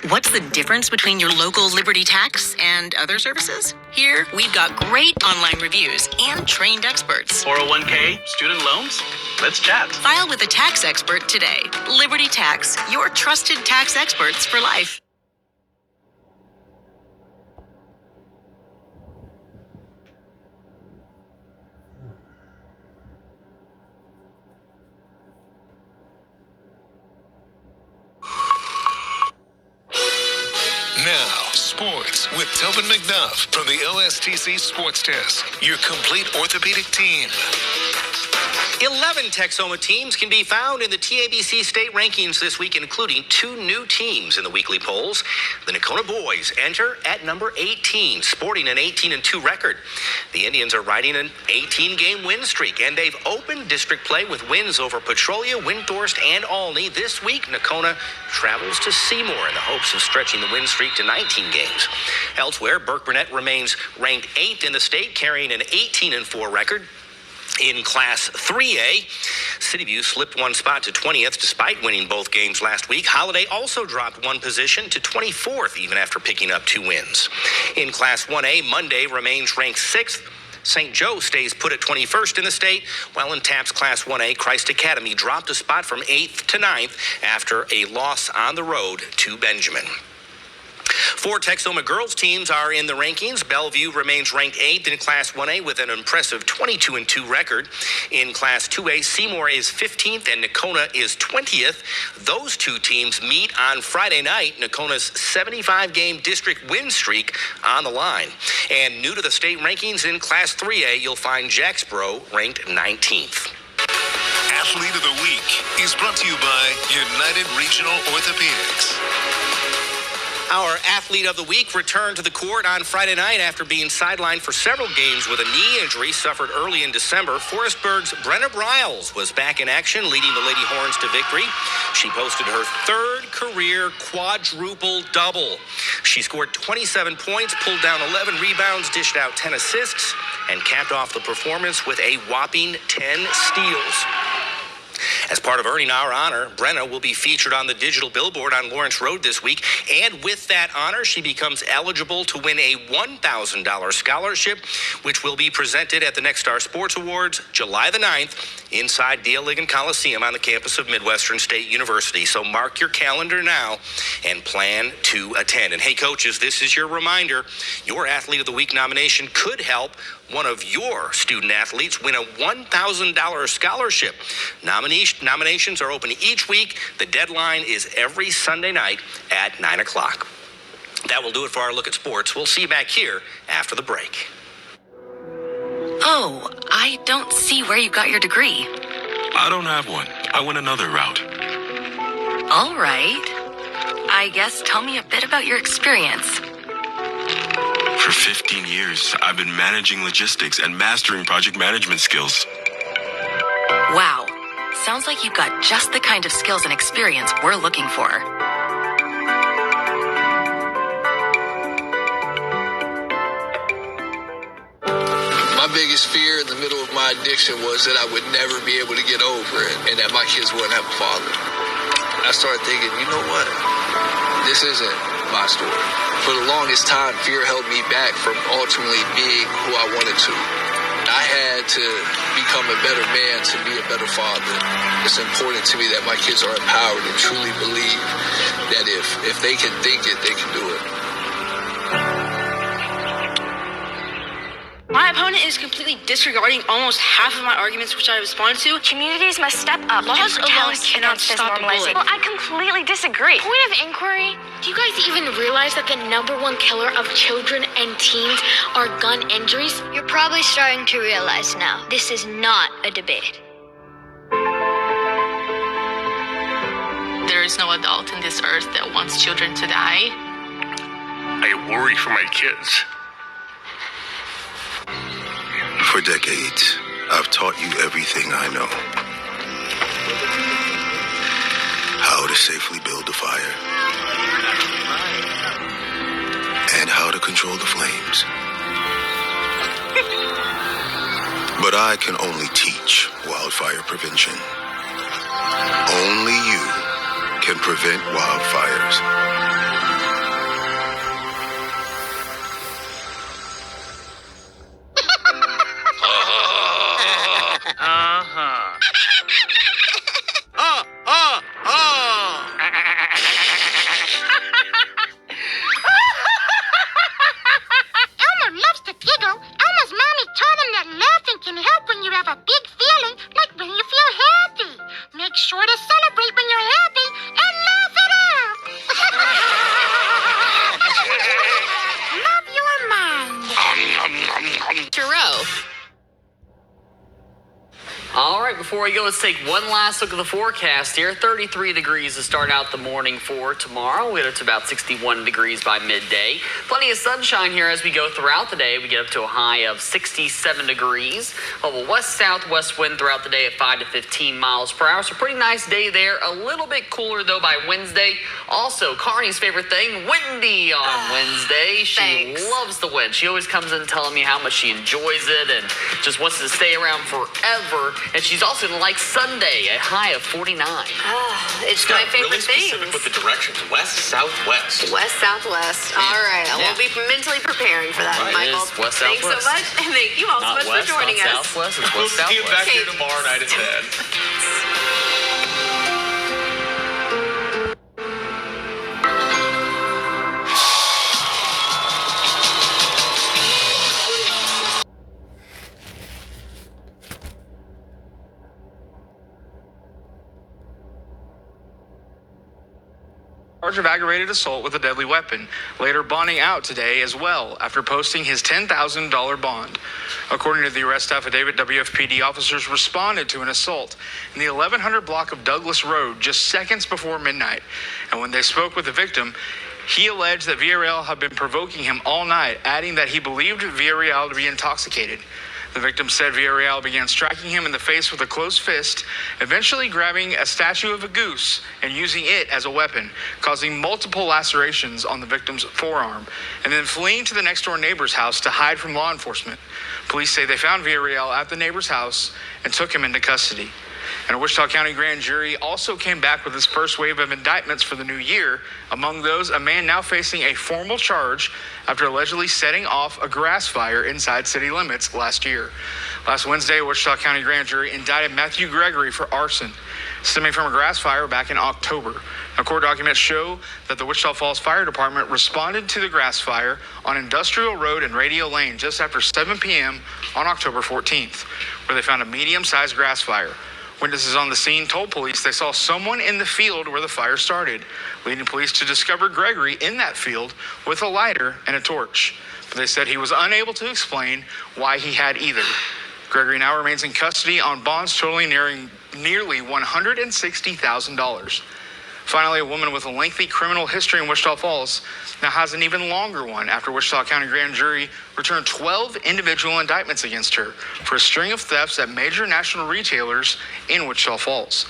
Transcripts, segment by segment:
What's the difference between your local Liberty Tax and other services? Here, we've got great online reviews and trained experts. 401k, student loans? Let's chat. File with a tax expert today. Liberty Tax, your trusted tax experts for life. Now, sports with Tobin McDuff from the OSTC Sports Desk, your complete orthopedic team. 11 Texoma teams can be found in the TABC state rankings this week, including 2 new teams in the weekly polls. The Nakona boys enter at number 18, sporting an 18-2 record. The Indians are riding an 18-game win streak, and they've opened district play with wins over Petrolia, Windthorst, and Olney. This week, Nakona travels to Seymour in the hopes of stretching the win streak to 19 games. Elsewhere, Burke Burnett remains ranked 8th in the state, carrying an 18-4 record. In Class 3A, Cityview slipped one spot to 20th despite winning both games last week. Holiday also dropped one position to 24th, even after picking up 2 wins. In Class 1A, Monday remains ranked 6th. St. Joe stays put at 21st in the state, while in TAPS Class 1A, Christ Academy dropped a spot from 8th to 9th after a loss on the road to Benjamin. 4 Texoma girls teams are in the rankings. Bellevue remains ranked 8th in Class 1A with an impressive 22-2 record. In Class 2A, Seymour is 15th and Nakona is 20th. Those 2 teams meet on Friday night. Nakona's 75-game district win streak on the line. And new to the state rankings in Class 3A, you'll find Jacksboro ranked 19th. Athlete of the Week is brought to you by United Regional Orthopedics. Our Athlete of the Week returned to the court on Friday night after being sidelined for several games with a knee injury suffered early in December. Forestburg's Brenna Briles was back in action, leading the Lady Horns to victory. She posted her 3rd career quadruple double. She scored 27 points, pulled down 11 rebounds, dished out 10 assists, and capped off the performance with a whopping 10 steals. As part of earning our honor, Brenna will be featured on the digital billboard on Lawrence Road this week. And with that honor, she becomes eligible to win a $1,000 scholarship, which will be presented at the Next Star Sports Awards July the 9th inside Dale Ligon Coliseum on the campus of Midwestern State University. So mark your calendar now and plan to attend. And hey, coaches, this is your reminder. Your Athlete of the Week nomination could help one of your student athletes win a $1,000 scholarship. Nominations are open each week. The deadline is every Sunday night at 9 o'clock. That will do it for our look at sports. We'll see you back here after the break. Oh, I don't see where you got your degree. I don't have one. I went another route. All right. I guess tell me a bit about your experience. For 15 years, I've been managing logistics and mastering project management skills. Wow. Sounds like you've got just the kind of skills and experience we're looking for. My biggest fear in the middle of my addiction was that I would never be able to get over it and that my kids wouldn't have a father. I started thinking, you know what? This isn't my story. For the longest time, fear held me back from ultimately being who I wanted to. I had to become a better man to be a better father. It's important to me that my kids are empowered and truly believe that if they can think it, they can do it. My opponent is completely disregarding almost half of my arguments which I responded to. Communities must step up. Laws alone cannot stop bullying. Well, I completely disagree. Point of inquiry, do you guys even realize that the #1 killer of children and teens are gun injuries? You're probably starting to realize now, this is not a debate. There is no adult in this earth that wants children to die. I worry for my kids. For decades, I've taught you everything I know. How to safely build a fire. And how to control the flames. But I can only teach wildfire prevention. Only you can prevent wildfires. make sure to celebrate when you're happy and laugh it off. Love your mind. Churro. All right, before we go, let's take one last look at the forecast here. 33 degrees to start out the morning for tomorrow. We get up to about 61 degrees by midday. Plenty of sunshine here as we go throughout the day. We get up to a high of 67 degrees. A west-southwest wind throughout the day at 5 to 15 miles per hour. So pretty nice day there. A little bit cooler, though, by Wednesday. Also, Carney's favorite thing, windy on Wednesday. She loves the wind. She always comes in telling me how much she enjoys it and just wants to stay around forever. And she's also going to like Sunday, a high of 49. It's my favorite thing. Really specific with the directions. West, southwest. West, southwest. All right. I will be mentally preparing for that, Michael. West, Thanks southwest. so much. And thank you all so much for joining us. Southwest, it's We'll west, see you back southwest. here tomorrow night at 10. Charge of aggravated assault with a deadly weapon, later bonding out today as well after posting his $10,000 bond. According to the arrest affidavit, WFPD officers responded to an assault in the 1100 block of Douglas Road just seconds before midnight. And when they spoke with the victim, he alleged that Villarreal had been provoking him all night, adding that he believed Villarreal to be intoxicated. The victim said Villarreal began striking him in the face with a closed fist, eventually grabbing a statue of a goose and using it as a weapon, causing multiple lacerations on the victim's forearm, and then fleeing to the next-door neighbor's house to hide from law enforcement. Police say they found Villarreal at the neighbor's house and took him into custody. And a Wichita County grand jury also came back with its first wave of indictments for the new year. Among those, a man now facing a formal charge after allegedly setting off a grass fire inside city limits last year. Last Wednesday, a Wichita County grand jury indicted Matthew Gregory for arson, stemming from a grass fire back in October. Now, court documents show that the Wichita Falls Fire Department responded to the grass fire on Industrial Road and Radio Lane just after 7 p.m. on October 14th, where they found a medium-sized grass fire. Witnesses on the scene told police they saw someone in the field where the fire started, leading police to discover Gregory in that field with a lighter and a torch. But they said he was unable to explain why he had either. Gregory now remains in custody on bonds totaling nearly $160,000. Finally, a woman with a lengthy criminal history in Wichita Falls now has an even longer one after Wichita County grand jury returned 12 individual indictments against her for a string of thefts at major national retailers in Wichita Falls.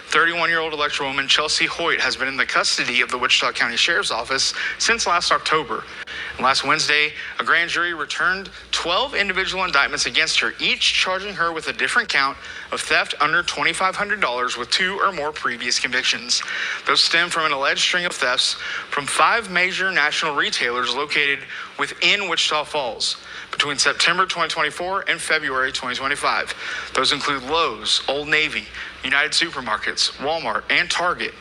31-year-old electrowoman Chelsea Hoyt has been in the custody of the Wichita County Sheriff's Office since last October. And last Wednesday, a grand jury returned 12 individual indictments against her, each charging her with a different count of theft under $2,500 with 2 or more previous convictions. Those stem from an alleged string of thefts from 5 major national retailers located within Wichita Falls between September 2024 and February 2025. Those include Lowe's, Old Navy, United Supermarkets, Walmart, and Target.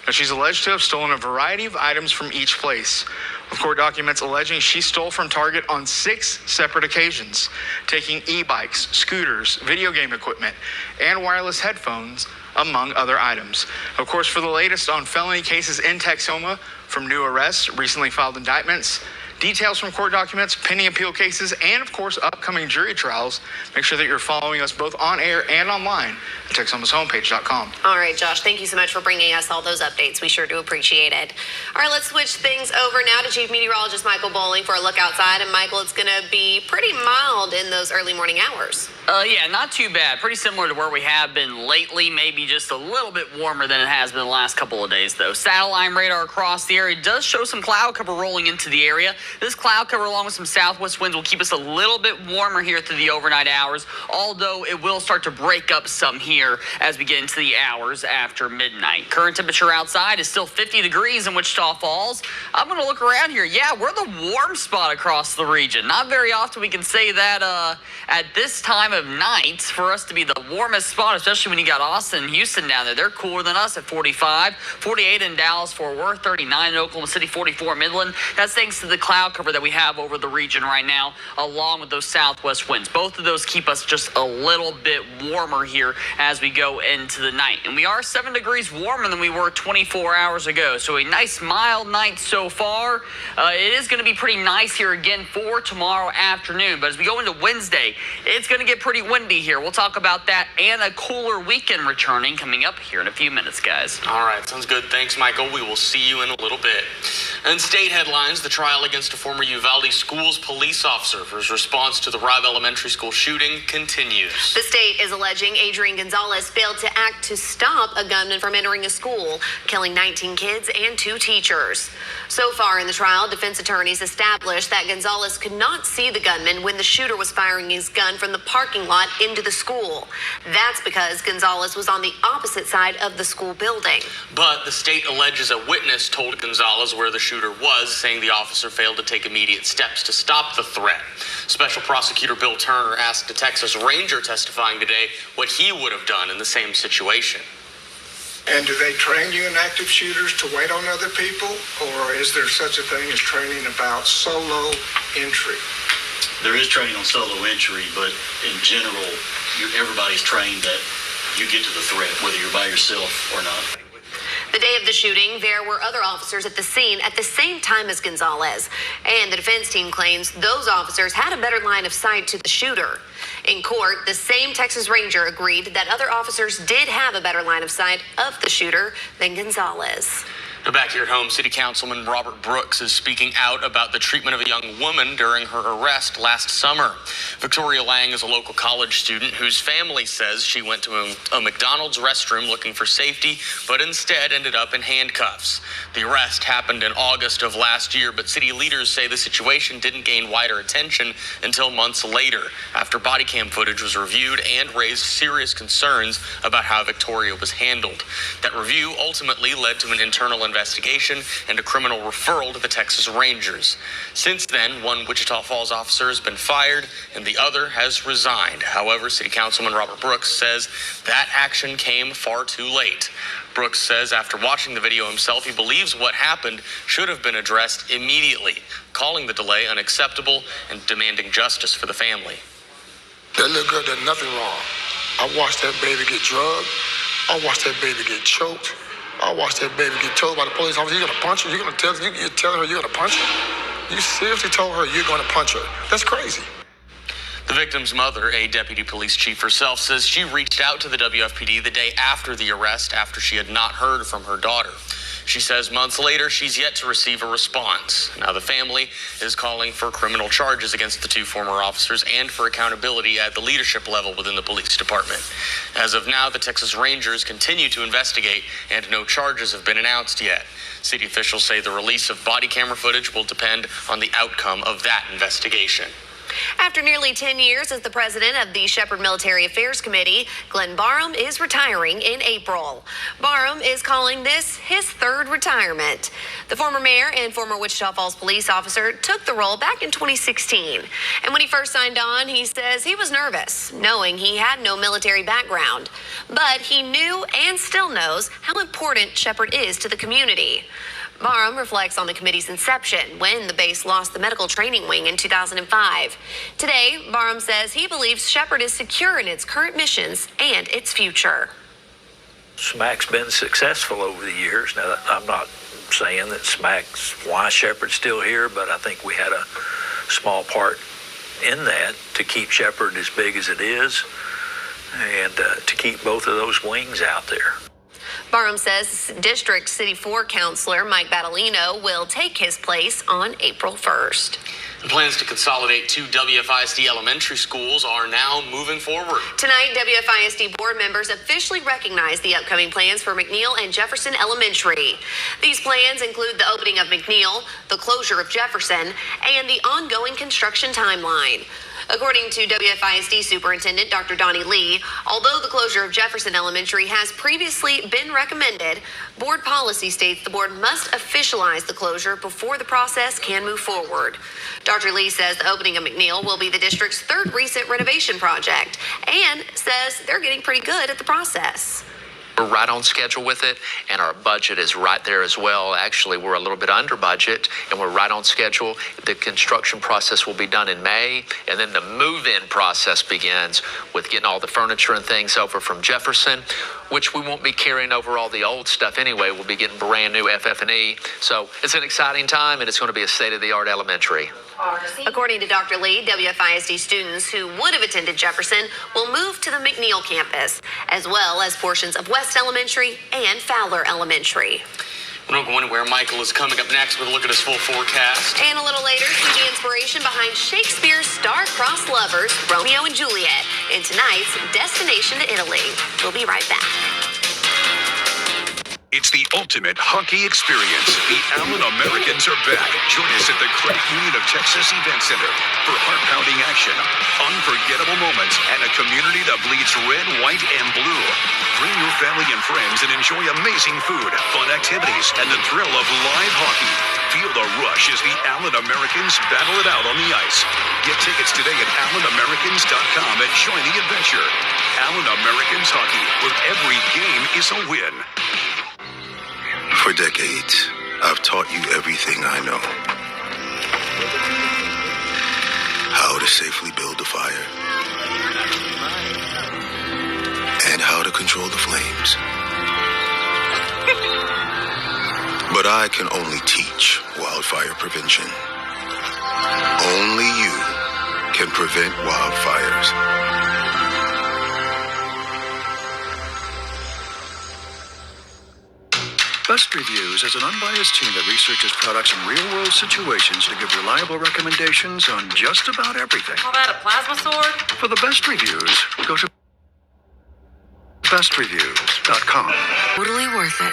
Now, she's alleged to have stolen a variety of items from each place, with court documents alleging she stole from Target on 6 separate occasions, taking e-bikes, scooters, video game equipment, and wireless headphones, among other items. Of course, for the latest on felony cases in Texoma, from new arrests, recently filed indictments, details from court documents, pending appeal cases, and of course, upcoming jury trials, make sure that you're following us both on air and online at TexomasHomepage.com. All right, Josh, thank you so much for bringing us all those updates. We sure do appreciate it. All right, let's switch things over now to Chief Meteorologist Michael Bowling for a look outside. And Michael, it's going to be pretty mild in those early morning hours. Yeah, not too bad. Pretty similar to where we have been lately, maybe just a little bit warmer than it has been the last couple of days, though. Satellite radar across the area does show some cloud cover rolling into the area. This cloud cover, along with some southwest winds, will keep us a little bit warmer here through the overnight hours, although it will start to break up some here as we get into the hours after midnight. Current temperature outside is still 50 degrees in Wichita Falls. I'm going to look around here. Yeah, we're the warm spot across the region. Not very often we can say that at this time of night for us to be the warmest spot, especially when you got Austin and Houston down there. They're cooler than us at 45, 48 in Dallas, Fort Worth, 39 in Oklahoma City, 44 in Midland. That's thanks to the cloud cloud cover that we have over the region right now, along with those southwest winds. Both of those keep us just a little bit warmer here as we go into the night. And we are 7 degrees warmer than we were 24 hours ago. So a nice mild night so far. It is going to be pretty nice here again for tomorrow afternoon. But as we go into Wednesday, it's going to get pretty windy here. We'll talk about that and a cooler weekend returning coming up here in a few minutes, guys. All right, sounds good. Thanks, Michael. We will see you in a little bit. And state headlines, the trial against a former Uvalde Schools police officer for his response to the Rive Elementary School shooting continues. The state is alleging Adrian Gonzalez failed to act to stop a gunman from entering a school, killing 19 kids and 2 teachers. So far in the trial, defense attorneys established that Gonzalez could not see the gunman when the shooter was firing his gun from the parking lot into the school. That's because Gonzalez was on the opposite side of the school building. But the state alleges a witness told Gonzalez where the shooter was, saying the officer failed to take immediate steps to stop the threat. Special Prosecutor Bill Turner asked a Texas Ranger testifying today what he would have done in the same situation. And do they train you in active shooters to wait on other people, or is there such a thing as training about solo entry? There is training on solo entry, but in general, everybody's trained that you get to the threat, whether you're by yourself or not. The day of the shooting, there were other officers at the scene at the same time as Gonzalez, and the defense team claims those officers had a better line of sight to the shooter. In court, the same Texas Ranger agreed that other officers did have a better line of sight of the shooter than Gonzalez. Now back here at home, City Councilman Robert Brooks is speaking out about the treatment of a young woman during her arrest last summer. Victoria Lang is a local college student whose family says she went to a McDonald's restroom looking for safety, but instead ended up in handcuffs. The arrest happened in August of last year, but city leaders say the situation didn't gain wider attention until months later, after body cam footage was reviewed and raised serious concerns about how Victoria was handled. That review ultimately led to an internal investigation and a criminal referral to the Texas Rangers. Since then, one Wichita Falls officer has been fired and the other has resigned. However, City Councilman Robert Brooks says that action came far too late. Brooks says after watching the video himself, he believes what happened should have been addressed immediately, calling the delay unacceptable and demanding justice for the family. That little girl did nothing wrong. I watched that baby get drugged. I watched that baby get choked. I watched that baby get told by the police officer, you're going to punch her? You're telling her you're going to punch her? You seriously told her you're going to punch her? That's crazy. The victim's mother, a deputy police chief herself, says she reached out to the WFPD the day after the arrest after she had not heard from her daughter. She says months later, she's yet to receive a response. Now, the family is calling for criminal charges against the 2 former officers and for accountability at the leadership level within the police department. As of now, the Texas Rangers continue to investigate and no charges have been announced yet. City officials say the release of body camera footage will depend on the outcome of that investigation. After nearly 10 years as the president of the Shepherd Military Affairs Committee, Glenn Barham is retiring in April. Barham is calling this his 3rd retirement. The former mayor and former Wichita Falls police officer took the role back in 2016. And when he first signed on, he says he was nervous, knowing he had no military background. But he knew and still knows how important Shepherd is to the community. Barham reflects on the committee's inception when the base lost the medical training wing in 2005. Today, Barham says he believes Shepherd is secure in its current missions and its future. SMAC's been successful over the years. Now, I'm not saying that SMAC's why Shepherd's still here, but I think we had a small part in that to keep Shepherd as big as it is and to keep both of those wings out there. Barham says District City 4 Councilor Mike Battolino will take his place on April 1st. The plans to consolidate 2 WFISD elementary schools are now moving forward. Tonight, WFISD board members officially recognize the upcoming plans for McNeil and Jefferson Elementary. These plans include the opening of McNeil, the closure of Jefferson, and the ongoing construction timeline. According to WFISD Superintendent Dr. Donnie Lee, although the closure of Jefferson Elementary has previously been recommended, board policy states the board must officialize the closure before the process can move forward. Dr. Lee says the opening of McNeil will be the district's 3rd recent renovation project and says they're getting pretty good at the process. We're right on schedule with it, and our budget is right there as well. Actually, we're a little bit under budget, and we're right on schedule. The construction process will be done in May, and then the move-in process begins with getting all the furniture and things over from Jefferson, which we won't be carrying over all the old stuff anyway. We'll be getting brand new FF&E. So it's an exciting time, and it's going to be a state-of-the-art elementary. According to Dr. Lee, WFISD students who would have attended Jefferson will move to the McNeil campus, as well as portions of West Elementary and Fowler Elementary. We don't go anywhere. Michael is coming up next with a look at his full forecast. And a little later, see the inspiration behind Shakespeare's star-crossed lovers, Romeo and Juliet, in tonight's Destination to Italy. We'll be right back. It's the ultimate hockey experience. The Allen Americans are back. Join us at the Credit Union of Texas Event Center for heart-pounding action, unforgettable moments, and a community that bleeds red, white, and blue. Bring your family and friends and enjoy amazing food, fun activities, and the thrill of live hockey. Feel the rush as the Allen Americans battle it out on the ice. Get tickets today at AllenAmericans.com and join the adventure. Allen Americans Hockey, where every game is a win. For decades, I've taught you everything I know. How to safely build a fire. And how to control the flames. But I can only teach wildfire prevention. Only you can prevent wildfires. Best Reviews is an unbiased team that researches products in real-world situations to give reliable recommendations on just about everything. Call that a plasma sword? For the best reviews, go to bestreviews.com. Totally worth it.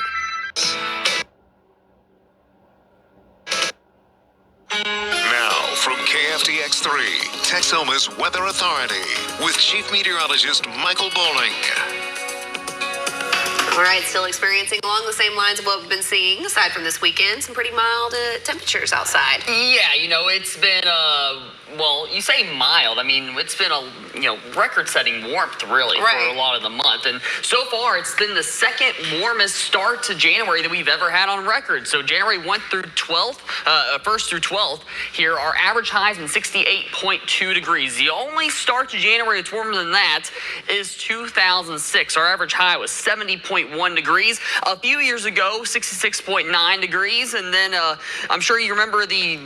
Now, from KFDX 3, Texoma's Weather Authority, with Chief Meteorologist Michael Bowling. All right, still experiencing along the same lines of what we've been seeing, aside from this weekend, some pretty mild temperatures outside. Yeah, it's been, well, you say mild. I mean, it's been record-setting warmth, really, for a lot of the month. And so far, it's been the second warmest start to January that we've ever had on record. So January 1st through 12th here, our average highs in 68.2 degrees. The only start to January that's warmer than that is 2006. Our average high was 70.1 degrees. A few years ago, 66.9 degrees. And then I'm sure you remember the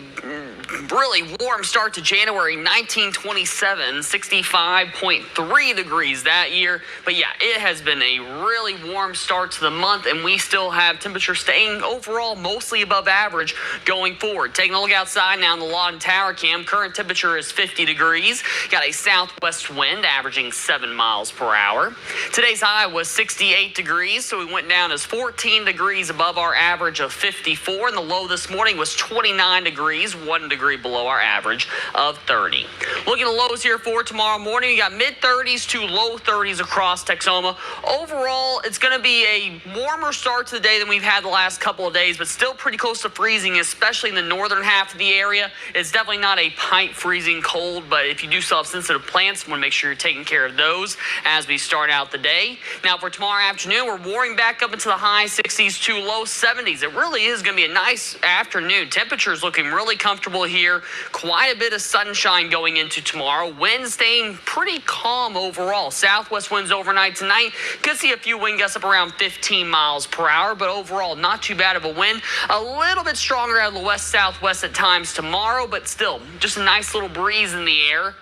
really warm start to January 1927, 65.3 degrees that year. But yeah, it has been a really warm start to the month, and we still have temperatures staying overall mostly above average going forward. Taking a look outside now in the Lawton Tower cam, current temperature is 50 degrees. Got a southwest wind averaging 7 miles per hour. Today's high was 68 degrees, so we went down as 14 degrees above our average of 54, and the low this morning was 29 degrees, 1 degree below our average of 30. Looking at lows here for tomorrow morning, we got mid-30s to low 30s across Texoma. Overall, it's going to be a warmer start to the day than we've had the last couple of days, but still pretty close to freezing, especially in the northern half of the area. It's definitely not a pipe freezing cold, but if you do still have sensitive plants, you want to make sure you're taking care of those as we start out the day. Now for tomorrow afternoon, we're warming back up into the high 60s to low 70s. It really is going to be a nice afternoon. Temperatures looking really comfortable here. Quite a bit of sunshine going into tomorrow. Wind staying pretty calm overall. Southwest winds overnight tonight. Could see a few wind gusts up around 15 miles per hour, but overall not too bad of a wind. A little bit stronger out of the west-southwest at times tomorrow, but still just a nice little breeze in the air.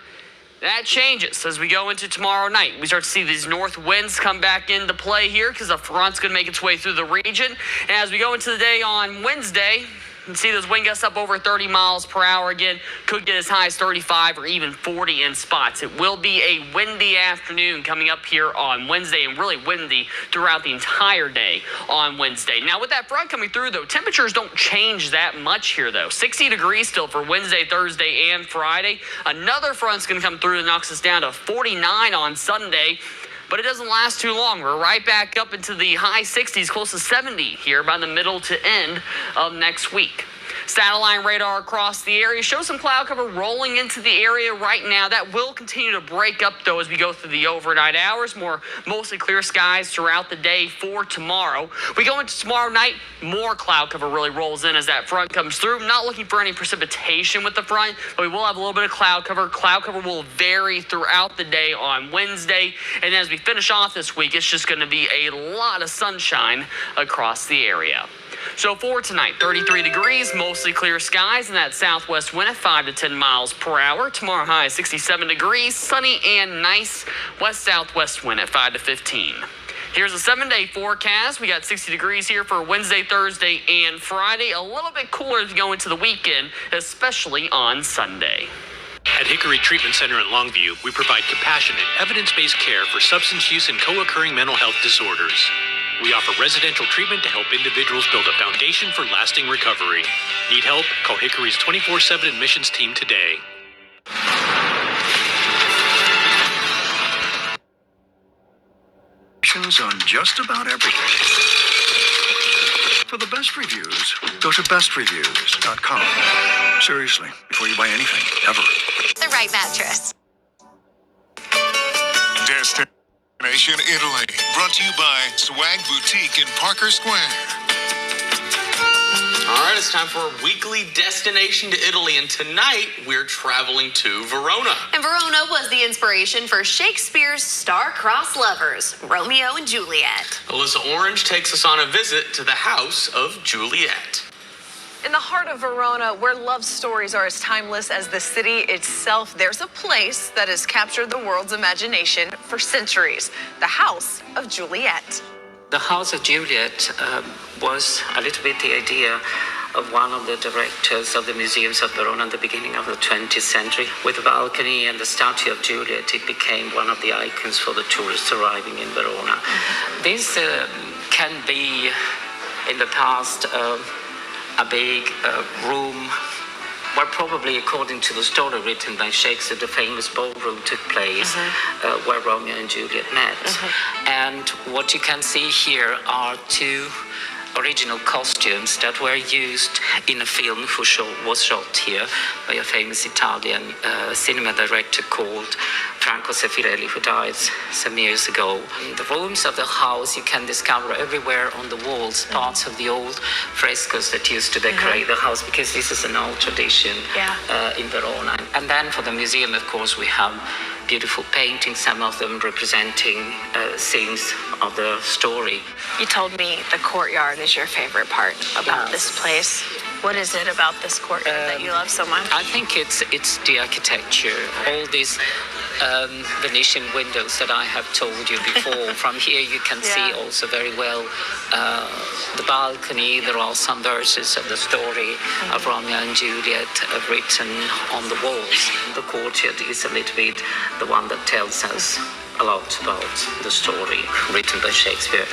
That changes as we go into tomorrow night. We start to see these north winds come back into play here because the front's going to make its way through the region. And as we go into the day on Wednesday, you can see those wind gusts up over 30 miles per hour again. Could get as high as 35 or even 40 in spots. It will be a windy afternoon coming up here on Wednesday, and really windy throughout the entire day on Wednesday. Now with that front coming through though, temperatures don't change that much here though. 60 degrees still for Wednesday, Thursday, and Friday. Another front's going to come through and knocks us down to 49 on Sunday. But it doesn't last too long. We're right back up into the high 60s, close to 70 here by the middle to end of next week. Satellite radar across the area shows some cloud cover rolling into the area right now. That will continue to break up, though, as we go through the overnight hours. Mostly clear skies throughout the day for tomorrow. We go into tomorrow night, more cloud cover really rolls in as that front comes through. Not looking for any precipitation with the front, but we will have a little bit of cloud cover. Cloud cover will vary throughout the day on Wednesday. And as we finish off this week, it's just going to be a lot of sunshine across the area. So for tonight, 33 degrees, mostly clear skies, and that southwest wind at 5 to 10 miles per hour. Tomorrow high 67 degrees, sunny and nice. West-southwest wind at 5 to 15. Here's a 7-day forecast. We got 60 degrees here for Wednesday, Thursday, and Friday. A little bit cooler as we go into the weekend, especially on Sunday. At Hickory Treatment Center in Longview, we provide compassionate, evidence-based care for substance use and co-occurring mental health disorders. We offer residential treatment to help individuals build a foundation for lasting recovery. Need help? Call Hickory's 24/7 admissions team today. On just about everything. For the best reviews, go to bestreviews.com. Seriously, before you buy anything, ever. The right mattress. Destination Italy, brought to you by Swag Boutique in Parker Square. All right, it's time for a weekly destination to Italy, and tonight we're traveling to Verona. And Verona was the inspiration for Shakespeare's star-crossed lovers, Romeo and Juliet. Alyssa Orange takes us on a visit to the house of Juliet. In the heart of Verona, where love stories are as timeless as the city itself, there's a place that has captured the world's imagination for centuries, the house of Juliet. The House of Juliet was a little bit the idea of one of the directors of the museums of Verona at the beginning of the 20th century. With the balcony and the statue of Juliet, it became one of the icons for the tourists arriving in Verona. This can be, in the past, a big room where probably, according to the story written by Shakespeare, the famous ballroom took place where Romeo and Juliet met. And what you can see here are two original costumes that were used in a film was shot here by a famous Italian cinema director called Franco Sefirelli, who died some years ago. In the rooms of the house, you can discover everywhere on the walls parts of the old frescoes that used to decorate the house, because this is an old tradition in Verona. And then for the museum, of course, we have beautiful paintings, some of them representing scenes of the story. You told me the courtyard is your favorite part about this place. What is it about this courtyard that you love so much? I think it's the architecture, all these Venetian windows that I have told you before. From here you can see also very well the balcony. There are some verses of the story of Romeo and Juliet written on the walls. The courtyard is a little bit the one that tells us a lot about the story written by Shakespeare.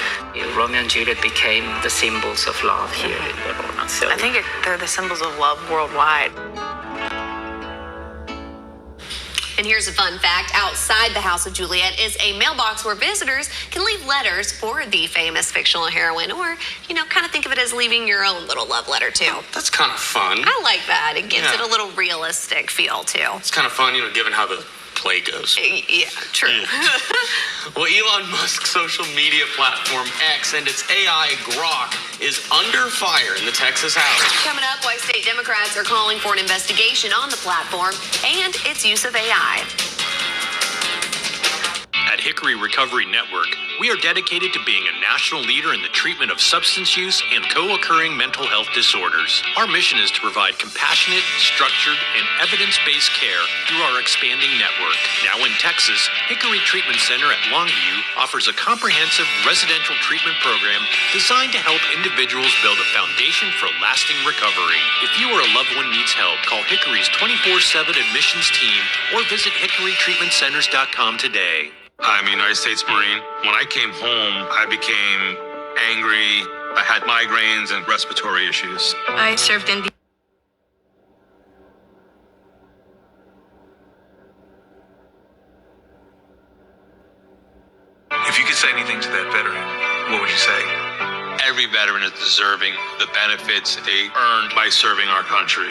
Romeo and Juliet became the symbols of love here in Verona. So I think they're the symbols of love worldwide. And here's a fun fact. Outside the House of Juliet is a mailbox where visitors can leave letters for the famous fictional heroine, or, kind of think of it as leaving your own little love letter, too. Oh, that's kind of fun. I like that. It gives it a little realistic feel, too. It's kind of fun, given how the play goes. Yeah, true. Well, Elon Musk's social media platform X and its AI Grok is under fire in the Texas House. Coming up, why state Democrats are calling for an investigation on the platform and its use of AI. At Hickory Recovery Network, we are dedicated to being a national leader in the treatment of substance use and co-occurring mental health disorders. Our mission is to provide compassionate, structured, and evidence-based care through our expanding network. Now in Texas, Hickory Treatment Center at Longview offers a comprehensive residential treatment program designed to help individuals build a foundation for lasting recovery. If you or a loved one needs help, call Hickory's 24/7 admissions team or visit hickorytreatmentcenters.com today. I'm a United States Marine. When I came home, I became angry. I had migraines and respiratory issues. I served in the... If you could say anything to that veteran, what would you say? every veteran is deserving the benefits they earned by serving our country.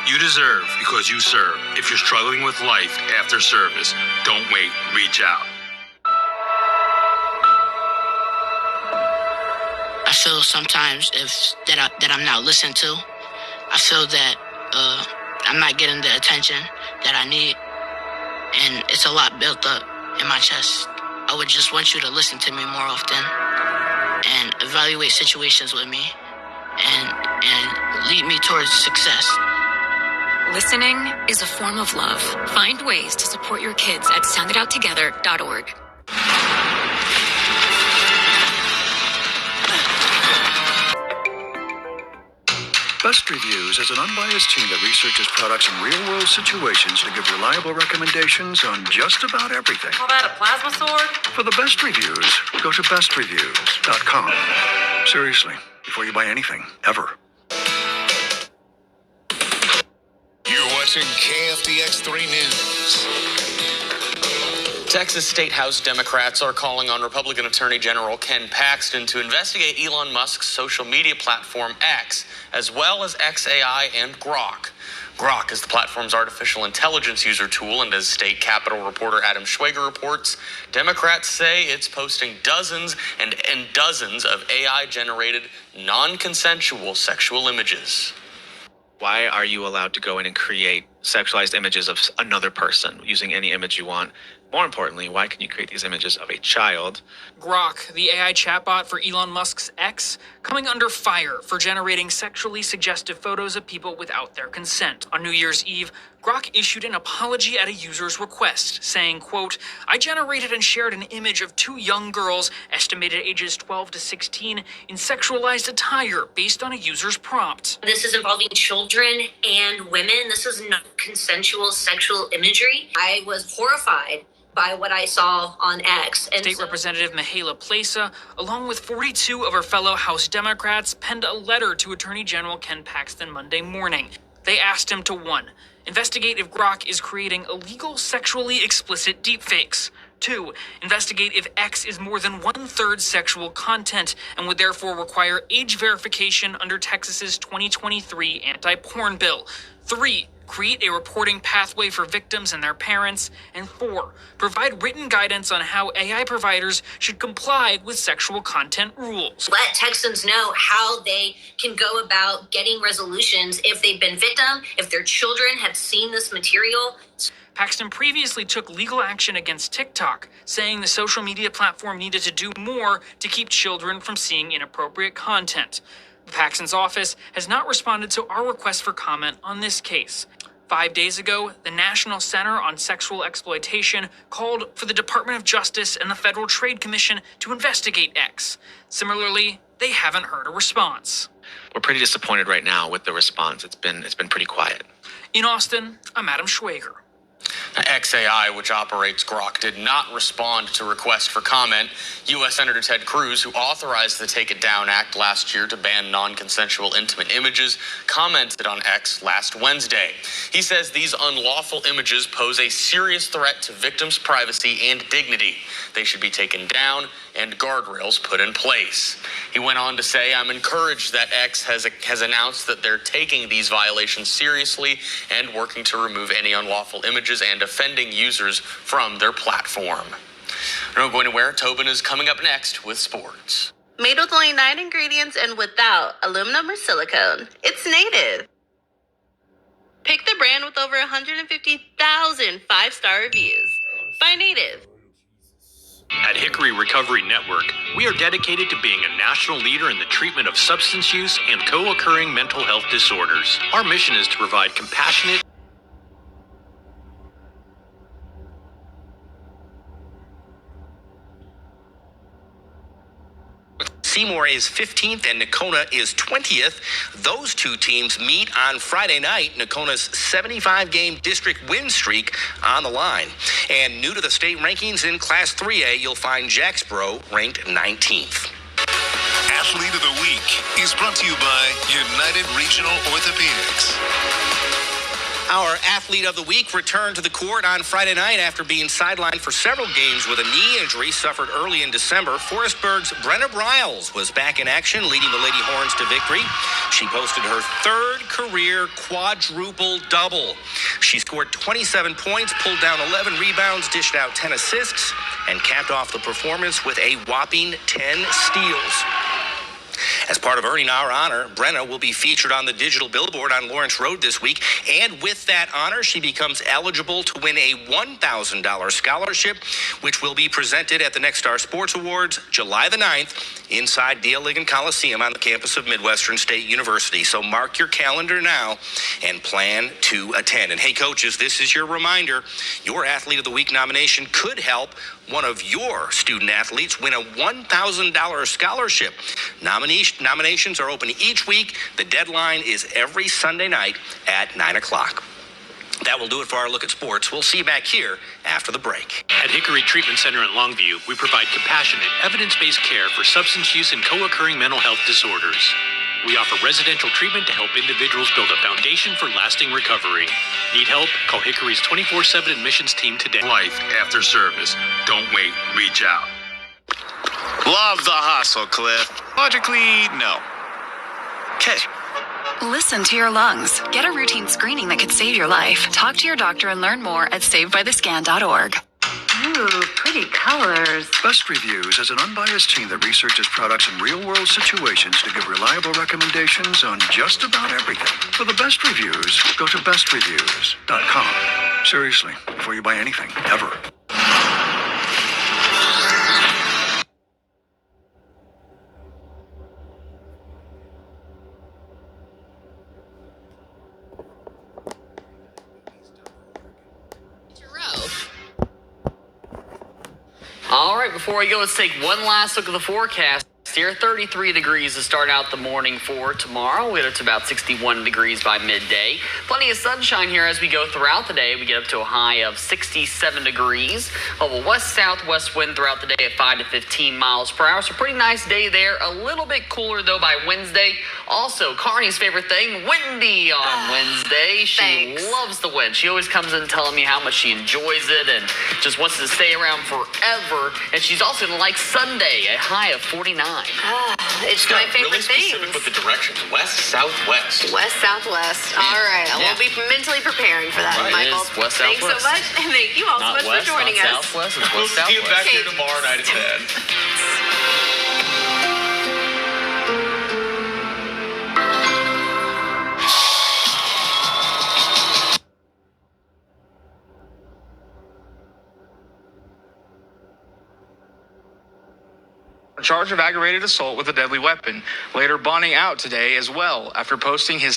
You deserve because you serve. If you're struggling with life after service, don't wait. Reach out. I feel sometimes that I'm not listened to. I feel that I'm not getting the attention that I need, and it's a lot built up in my chest. I would just want you to listen to me more often and evaluate situations with me and lead me towards success. Listening is a form of love. Find ways to support your kids at sounditouttogether.org. Best Reviews is an unbiased team that researches products in real-world situations to give reliable recommendations on just about everything. Call that a plasma sword? For the best reviews, go to bestreviews.com. Seriously, before you buy anything, ever. You're watching KFDX 3 News. Texas State House Democrats are calling on Republican Attorney General Ken Paxton to investigate Elon Musk's social media platform X, as well as XAI and Grok. Grok is the platform's artificial intelligence user tool, and as state Capitol reporter Adam Schwager reports, Democrats say it's posting dozens and dozens of AI-generated, non-consensual sexual images. Why are you allowed to go in and create sexualized images of another person using any image you want? More importantly, why can you create these images of a child? Grok, the AI chatbot for Elon Musk's X, coming under fire for generating sexually suggestive photos of people without their consent. On New Year's Eve, Grok issued an apology at a user's request, saying, quote, "I generated and shared an image of two young girls, estimated ages 12 to 16, in sexualized attire based on a user's prompt." This is involving children and women. This is not consensual sexual imagery. I was horrified by what I saw on X. State Representative Mihaela Plesa, along with 42 of her fellow House Democrats, penned a letter to Attorney General Ken Paxton Monday morning. They asked him to 1. Investigate if Grok is creating illegal sexually explicit deepfakes. 2. Investigate if X is more than 1/3 sexual content and would therefore require age verification under Texas's 2023 anti-porn bill. 3. Create a reporting pathway for victims and their parents. And 4. Provide written guidance on how AI providers should comply with sexual content rules. Let Texans know how they can go about getting resolutions if they've been victim, if their children have seen this material. Paxton previously took legal action against TikTok, saying the social media platform needed to do more to keep children from seeing inappropriate content. Paxton's office has not responded to our request for comment on this case. 5 days ago, the National Center on Sexual Exploitation called for the Department of Justice and the Federal Trade Commission to investigate X. Similarly, they haven't heard a response. We're pretty disappointed right now with the response. It's been pretty quiet. In Austin, I'm Adam Schwager. XAI, which operates Grok, did not respond to requests for comment. U.S. Senator Ted Cruz, who authorized the Take It Down Act last year to ban non-consensual intimate images, commented on X last Wednesday. He says these unlawful images pose a serious threat to victims' privacy and dignity. They should be taken down and guardrails put in place. He went on to say, "I'm encouraged that X has announced that they're taking these violations seriously and working to remove any unlawful images and offending users from their platform." Don't go anywhere. Tobin is coming up next with sports. Made with only 9 ingredients and without aluminum or silicone. It's native. Pick the brand with over 150,000 5-star reviews. By Native. At Hickory Recovery Network, we are dedicated to being a national leader in the treatment of substance use and co-occurring mental health disorders. Our mission is to provide compassionate, Seymour is 15th and Nakona is 20th. Those two teams meet on Friday night. Nakona's 75-game district win streak on the line. And new to the state rankings in Class 3A, you'll find Jacksboro ranked 19th. Athlete of the Week is brought to you by United Regional Orthopedics. Our athlete of the week returned to the court on Friday night after being sidelined for several games with a knee injury suffered early in December. Forestburg's Brenna Briles was back in action, leading the Lady Horns to victory. She posted her third career quadruple double. She scored 27 points, pulled down 11 rebounds, dished out 10 assists, and capped off the performance with a whopping 10 steals. As part of earning our honor, Brenna will be featured on the digital billboard on Lawrence Road this week. And with that honor, she becomes eligible to win a $1,000 scholarship, which will be presented at the Next Star Sports Awards July the 9th inside D.L. Ligon Coliseum on the campus of Midwestern State University. So mark your calendar now and plan to attend. And hey, coaches, this is your reminder. Your Athlete of the Week nomination could help one of your student athletes win a $1,000 scholarship. Nominations are open each week. The deadline is every Sunday night at 9 o'clock. That will do it for our look at sports. We'll see you back here after the break. At Hickory Treatment Center in Longview, we provide compassionate, evidence-based care for substance use and co-occurring mental health disorders. We offer residential treatment to help individuals build a foundation for lasting recovery. Need help? Call Hickory's 24/7 admissions team today. Life after service. Don't wait. Reach out. Love the hustle, Cliff. Logically, no. Okay. Listen to your lungs. Get a routine screening that could save your life. Talk to your doctor and learn more at savedbythescan.org. Ooh, pretty colors. Best Reviews is an unbiased team that researches products in real-world situations to give reliable recommendations on just about everything. For the best reviews, go to bestreviews.com. Seriously, before you buy anything, ever. All right, before we go, let's take one last look at the forecast. Here, 33 degrees to start out the morning for tomorrow. We get up to about 61 degrees by midday. Plenty of sunshine here as we go throughout the day. We get up to a high of 67 degrees. A west-southwest wind throughout the day at 5 to 15 miles per hour. So pretty nice day there. A little bit cooler, though, by Wednesday. Also, Carney's favorite thing, windy on Wednesday. She loves the wind. She always comes in telling me how much she enjoys it and just wants to stay around forever. And she's also going to like Sunday, a high of 49. It's my favorite thing. Really specific with the directions. West, southwest. West, southwest. All right. Yeah. We'll be mentally preparing for that, Right, Michael. it is west, Thanks so southwest. much. And thank you all so much for joining us. Southwest, it's west, southwest. See you back here tomorrow night at 10. Charge of aggravated assault with a deadly weapon, later bonding out today as well after posting his